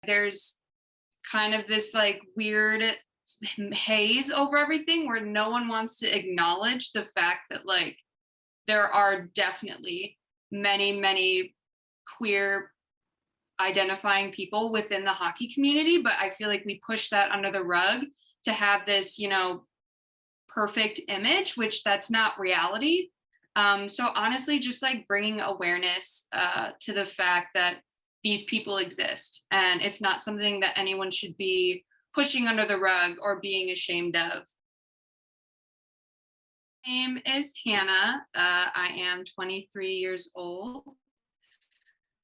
there's kind of this like weird haze over everything where no one wants to acknowledge the fact that like there are definitely many queer identifying people within the hockey community, but I feel like we push that under the rug to have this, perfect image, which that's not reality. So honestly, just like bringing awareness to the fact that these people exist and it's not something that anyone should be pushing under the rug or being ashamed of. My name is Hannah. I am 23 years old.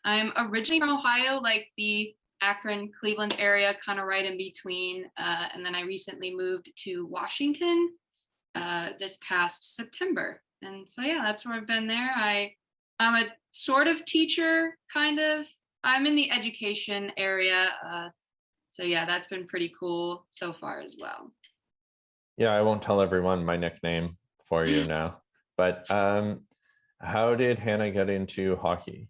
I'm originally from Ohio, like the Akron, Cleveland area, kind of right in between. And then I recently moved to Washington this past September. And so, yeah, that's where I've been there. I'm a sort of teacher, kind of. I'm in the education area. So, yeah, that's been pretty cool so far as well. Yeah, I won't tell everyone my nickname for you now. But how did Hannah get into hockey?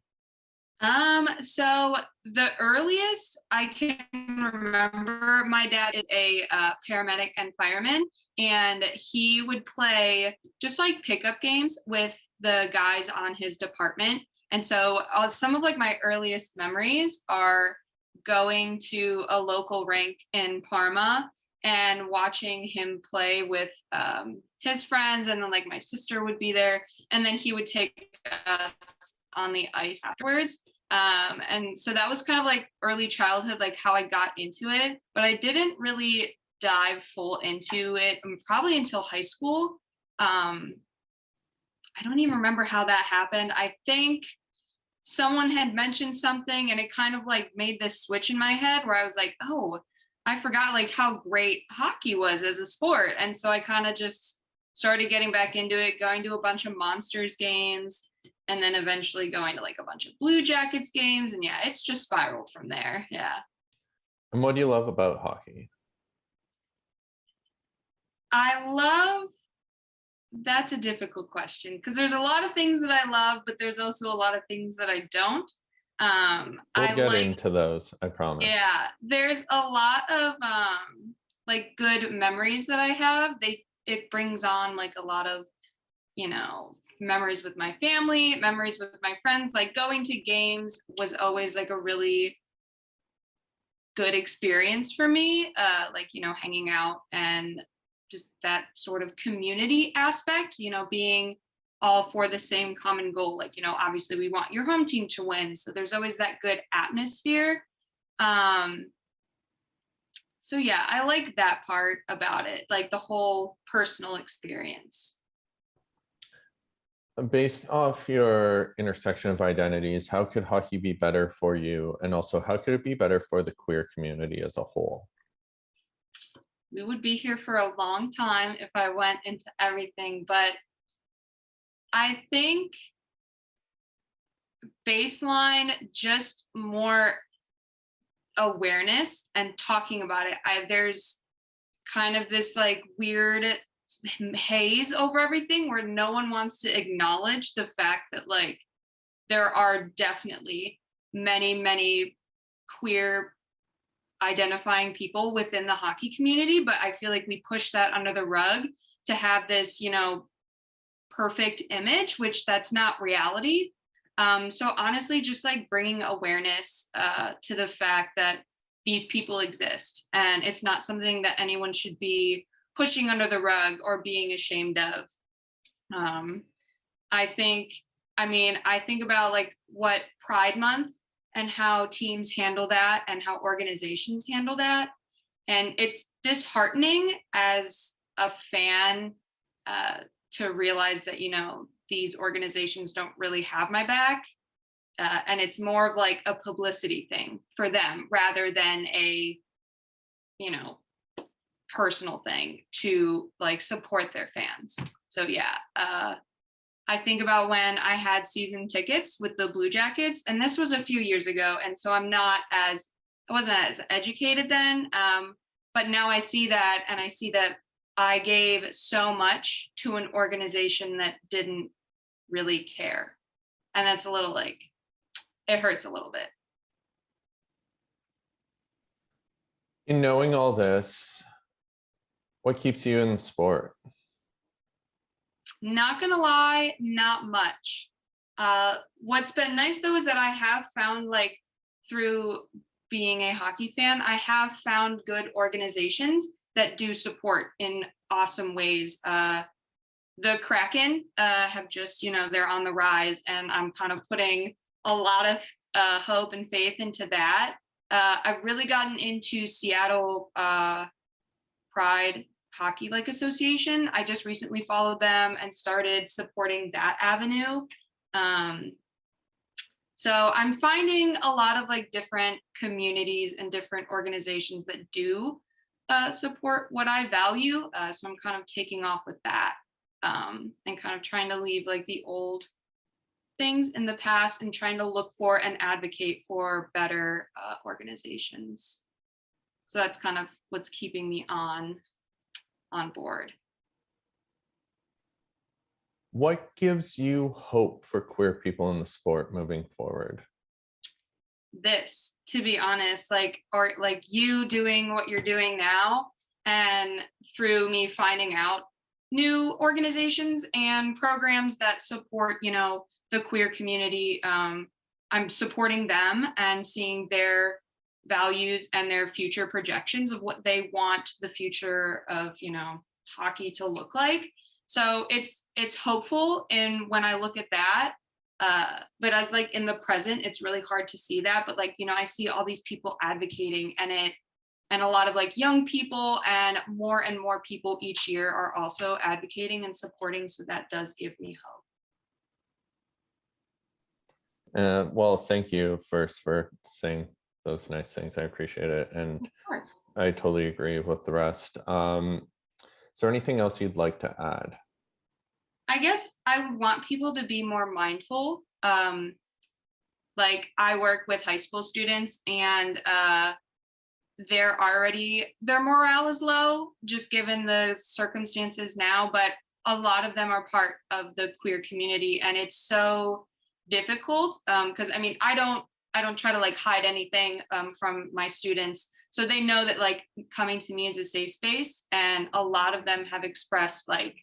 So the earliest I can remember, my dad is a paramedic and fireman, and he would play just like pickup games with the guys on his department. And so some of like my earliest memories are going to a local rink in Parma and watching him play with his friends, and then like my sister would be there, and then he would take us on the ice afterwards. And so that was kind of like early childhood, like how I got into it, but I didn't really dive full into it probably until high school. I don't even remember how that happened. I think someone had mentioned something and it kind of like made this switch in my head where I was like, oh, I forgot like how great hockey was as a sport. And so I kind of just started getting back into it, going to a bunch of Monsters games, and then eventually going to like a bunch of Blue Jackets games. And yeah, it's just spiraled from there. Yeah. And what do you love about hockey? That's a difficult question because there's a lot of things that I love, but there's also a lot of things that I don't. We'll get into those, I promise. Yeah, there's a lot of like good memories that I have. It brings on like a lot of, memories with my family, memories with my friends. Like going to games was always like a really good experience for me. Like, hanging out and just that sort of community aspect, being all for the same common goal. Like, obviously we want your home team to win. So there's always that good atmosphere. So yeah, I like that part about it, like the whole personal experience. Based off your intersection of identities, how could hockey be better for you? And also, how could it be better for the queer community as a whole? We would be here for a long time if I went into everything, but I think baseline, just more awareness and talking about it. There's kind of this like weird haze over everything where no one wants to acknowledge the fact that like there are definitely many queer identifying people within the hockey community, but I feel like we push that under the rug to have this, perfect image, which that's not reality. So honestly, just like bringing awareness to the fact that these people exist and it's not something that anyone should be pushing under the rug or being ashamed of. I think about like what Pride Month and how teams handle that and how organizations handle that. And it's disheartening as a fan to realize that, these organizations don't really have my back. And it's more of like a publicity thing for them rather than a, personal thing to like support their fans. So yeah, I think about when I had season tickets with the Blue Jackets, and this was a few years ago. And so I wasn't as educated then. But now I see that, and I see that I gave so much to an organization that didn't really care. And that's a little like, it hurts a little bit. In knowing all this, what keeps you in the sport? Not gonna lie, not much. What's been nice though is that I have found, like, through being a hockey fan, I have found good organizations that do support in awesome ways. The Kraken have just, they're on the rise, and I'm kind of putting a lot of hope and faith into that. I've really gotten into Seattle Pride Hockey Like Association. I just recently followed them and started supporting that avenue. Um, so I'm finding a lot of like different communities and different organizations that do support what I value. So I'm kind of taking off with that, and kind of trying to leave like the old things in the past and trying to look for and advocate for better organizations. So that's kind of what's keeping me on board. What gives you hope for queer people in the sport moving forward? This, to be honest, like, or like you doing what you're doing now, and through me finding out new organizations and programs that support, the queer community. I'm supporting them and seeing their values and their future projections of what they want the future of, hockey to look like. So it's hopeful, and when I look at that, but as like in the present, it's really hard to see that. But like, I see all these people advocating, and a lot of like young people and more people each year are also advocating and supporting. So that does give me hope. Well, thank you first for saying those nice things. I appreciate it. And Of course. I totally agree with the rest. Is there anything else you'd like to add? I guess I would want people to be more mindful. Like I work with high school students, and their morale is low just given the circumstances now, but a lot of them are part of the queer community, and it's so difficult, because I mean, I don't try to like hide anything from my students, so they know that like coming to me is a safe space, and a lot of them have expressed like,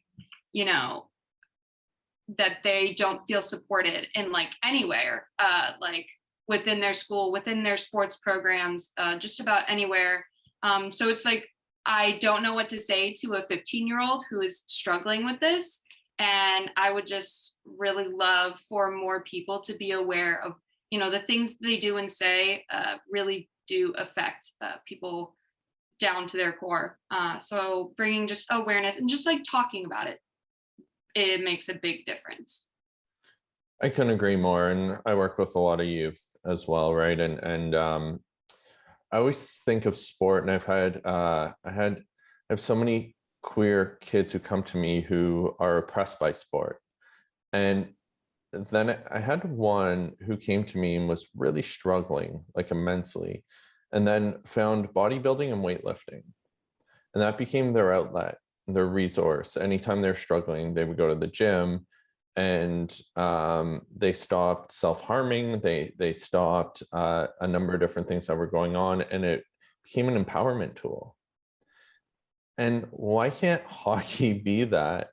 you know that they don't feel supported in like anywhere, like within their school, within their sports programs, just about anywhere. So it's like I don't know what to say to a 15-year-old who is struggling with this, and I would just really love for more people to be aware of, the things they do and say really do affect people down to their core. So bringing just awareness and just like talking about it makes a big difference. I couldn't agree more. And I work with a lot of youth as well, right? And I always think of sport, and I have so many queer kids who come to me who are oppressed by sport. And then I had one who came to me and was really struggling, like immensely, and then found bodybuilding and weightlifting. And that became their outlet, their resource. Anytime they're struggling, they would go to the gym, and they stopped self-harming. They stopped a number of different things that were going on, and it became an empowerment tool. And why can't hockey be that?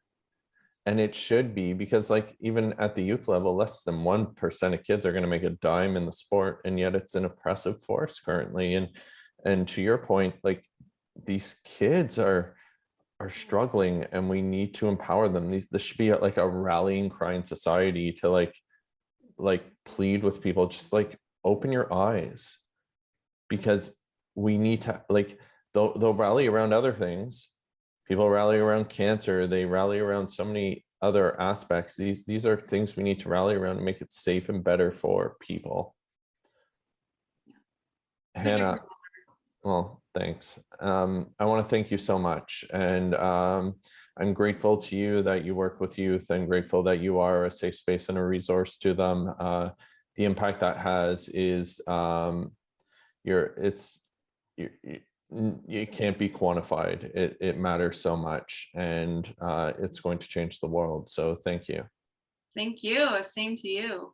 And it should be, because like even at the youth level, less than 1% of kids are going to make a dime in the sport, and yet it's an oppressive force currently. And to your point, like these kids are struggling, and we need to empower them. This should be like a rallying cry in society to like plead with people, just like open your eyes, because we need to, like, they'll rally around other things. People rally around cancer, they rally around so many other aspects. These are things we need to rally around to make it safe and better for people. Hannah, well, thanks. I want to thank you so much. And I'm grateful to you that you work with youth, and grateful that you are a safe space and a resource to them. The impact that has is it can't be quantified. It matters so much, and it's going to change the world. So thank you. Thank you. Same to you.